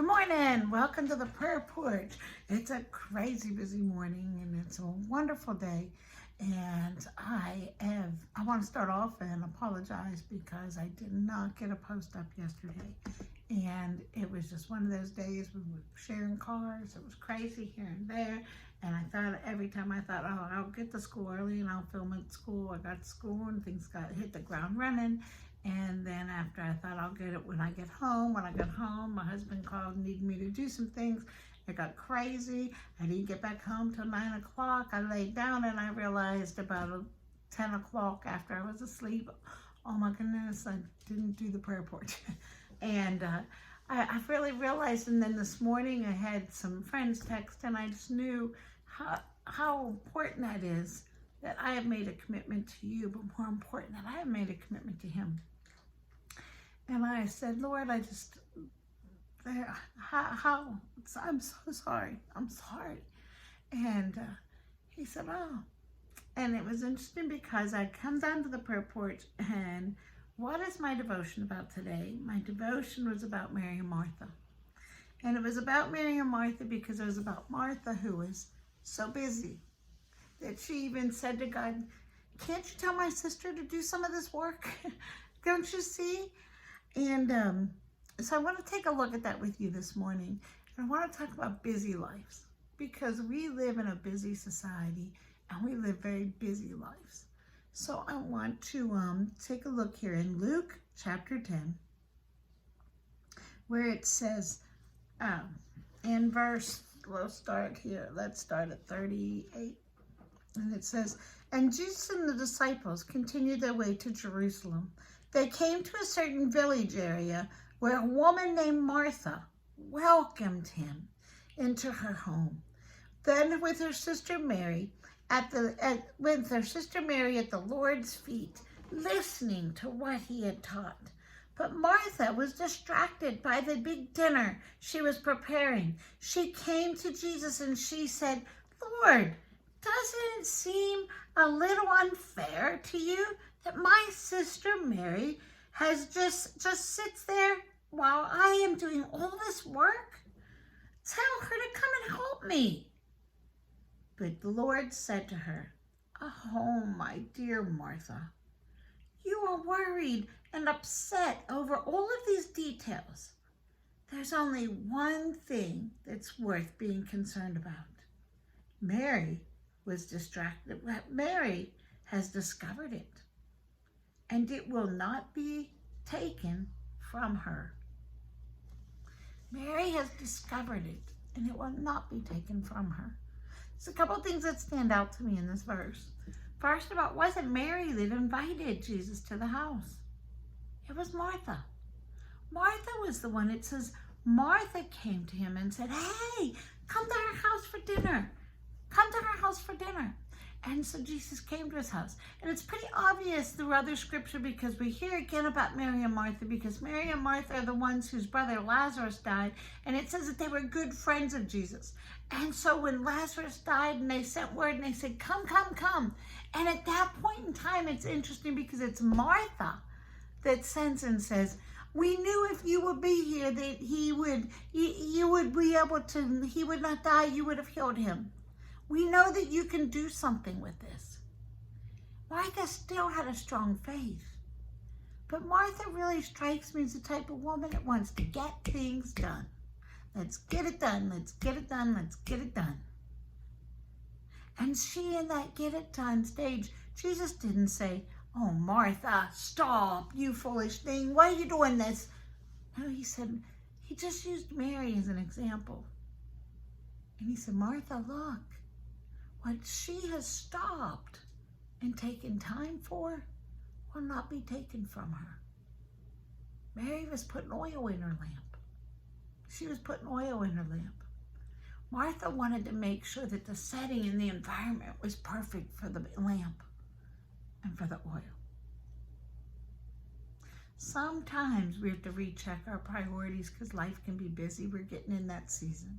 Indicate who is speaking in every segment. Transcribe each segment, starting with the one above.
Speaker 1: Good morning. Welcome to the prayer porch. It's a crazy busy morning and it's a wonderful day. And I want to start off and apologize because I did not get a post up yesterday. And it was just one of those days we were sharing cars. It was crazy here and there. And I thought every time I thought, oh, I'll get to school early and I'll film at school. I got to school and things got hit the ground running. And then after I thought I'll get it when I get home. When I got home, my husband called and needed me to do some things. It got crazy. I didn't get back home till 9 o'clock. I laid down and I realized about 10 o'clock after I was asleep, oh my goodness, I didn't do the prayer porch. And I really realized, and then this morning I had some friends text and I just knew how important that is, that I have made a commitment to you, but more important that I have made a commitment to him. And I said, Lord, I'm so sorry. I'm sorry. And he said, oh. And it was interesting because I come down to the prayer porch and what is my devotion about today? My devotion was about Mary and Martha. And it was about Mary and Martha because it was about Martha, who was so busy that she even said to God, can't you tell my sister to do some of this work? Don't you see? And so I want to take a look at that with you this morning. And I want to talk about busy lives because we live in a busy society and we live very busy lives. So I want to take a look here in Luke chapter 10, where it says in verse, let's start at 38. And it says, and Jesus and the disciples continued their way to Jerusalem. They came to a certain village area where a woman named Martha welcomed him into her home. Then with her sister Mary at the Lord's feet, listening to what he had taught. But Martha was distracted by the big dinner she was preparing. She came to Jesus and she said, Lord, doesn't it seem a little unfair to you that my sister Mary has just sits there while I am doing all this work? Tell her to come and help me. But the Lord said to her, oh, my dear Martha, you are worried and upset over all of these details. There's only one thing that's worth being concerned about. Mary was distracted. Mary has discovered it, and it will not be taken from her. Mary has discovered it, and it will not be taken from her. There's a couple of things that stand out to me in this verse. First of all, it wasn't Mary that invited Jesus to the house. It was Martha. Martha was the one. It says Martha came to him and said, hey, come to our house for dinner. Come to our house for dinner. And so Jesus came to his house. And it's pretty obvious through other scripture because we hear again about Mary and Martha, because Mary and Martha are the ones whose brother Lazarus died. And it says that they were good friends of Jesus. And so when Lazarus died and they sent word and they said, come, come, come. And at that point in time, it's interesting because it's Martha that sends and says, we knew if you would be here that you would be able to, he would not die, you would have healed him. We know that you can do something with this. Martha still had a strong faith. But Martha really strikes me as the type of woman that wants to get things done. Let's get it done, let's get it done, let's get it done. And she in that get it done stage, Jesus didn't say, oh, Martha, stop, you foolish thing. Why are you doing this? No, he said, he just used Mary as an example. And he said, Martha, look, what she has stopped and taken time for will not be taken from her. Mary was putting oil in her lamp. She was putting oil in her lamp. Martha wanted to make sure that the setting and the environment was perfect for the lamp and for the oil. Sometimes we have to recheck our priorities because life can be busy. We're getting in that season.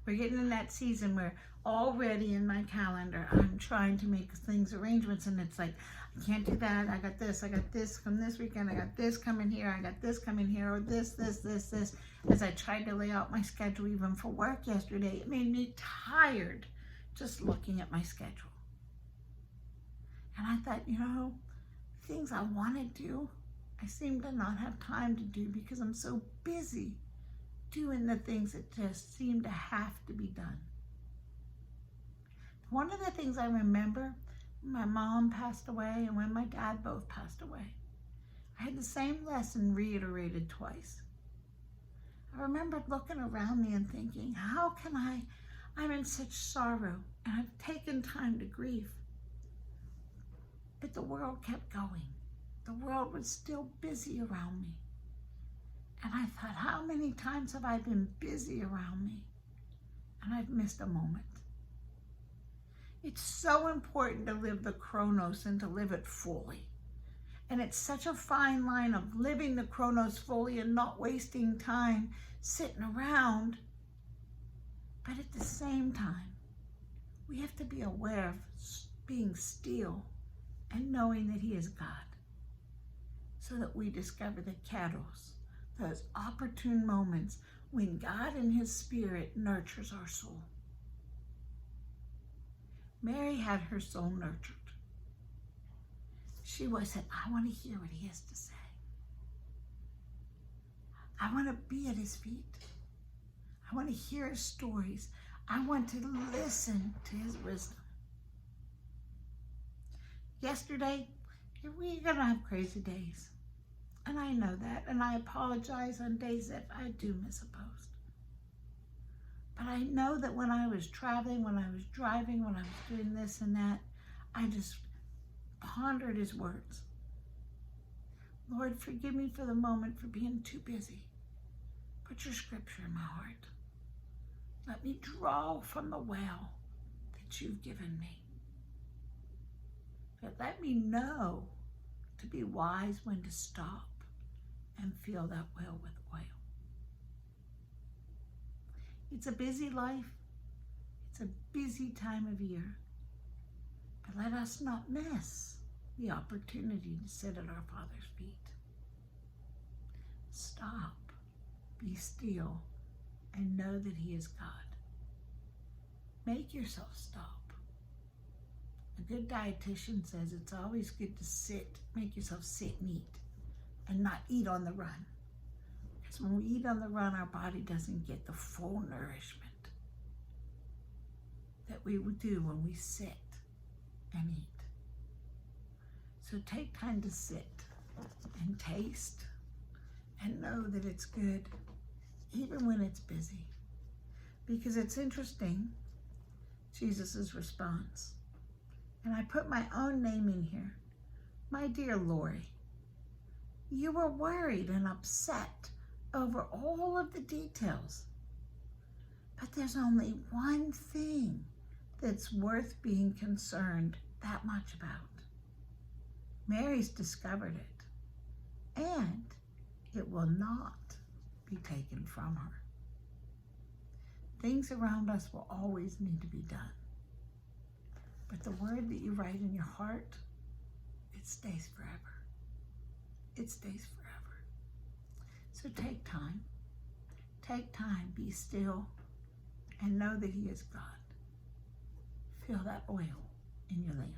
Speaker 1: We're getting in that season where already in my calendar, I'm trying to make things arrangements, and it's like, I can't do that. I got this from this weekend. I got this coming here. I got this coming here, or this. As I tried to lay out my schedule even for work yesterday, it made me tired just looking at my schedule. And I thought, things I want to do, I seem to not have time to do because I'm so busy doing the things that just seem to have to be done. One of the things I remember, my mom passed away and when my dad both passed away, I had the same lesson reiterated twice. I remembered looking around me and thinking, how can I'm in such sorrow and I've taken time to grieve. But the world kept going. The world was still busy around me. And I thought, how many times have I been busy around me and I've missed a moment? It's so important to live the chronos and to live it fully. And it's such a fine line of living the chronos fully and not wasting time sitting around. But at the same time, we have to be aware of being still and knowing that He is God, so that we discover the kairos, those opportune moments when God in His Spirit nurtures our soul. Mary had her soul nurtured. She said, I want to hear what He has to say. I want to be at His feet. I want to hear His stories. I want to listen to His wisdom. Yesterday, we're going to have crazy days. And I know that. And I apologize on days that I do miss a post. But I know that when I was traveling, when I was driving, when I was doing this and that, I just pondered His words. Lord, forgive me for the moment for being too busy. Put your scripture in my heart. Let me draw from the well that you've given me. But let me know to be wise when to stop and fill that well with oil. It's a busy life. It's a busy time of year. But let us not miss the opportunity to sit at our Father's feet. Stop, be still, and know that He is God. Make yourself stop. A good dietitian says it's always good to sit, make yourself sit and eat, and not eat on the run. Because when we eat on the run, our body doesn't get the full nourishment that we would do when we sit and eat. So take time to sit and taste and know that it's good, even when it's busy. Because it's interesting, Jesus' response. And I put my own name in here. My dear Lori, you were worried and upset over all of the details. But there's only one thing that's worth being concerned that much about. Mary's discovered it, and it will not be taken from her. Things around us will always need to be done. But the word that you write in your heart, it stays forever. It stays forever. So take time. Take time, be still, and know that He is God. Fill that oil in your lamp.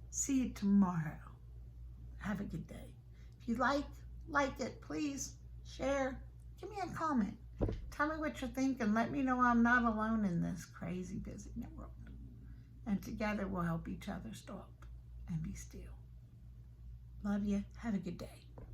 Speaker 1: See you tomorrow. Have a good day. If you like it, please share. Give me a comment. Tell me what you think and let me know I'm not alone in this crazy busy world. And together we'll help each other stop and be still. Love you. Have a good day.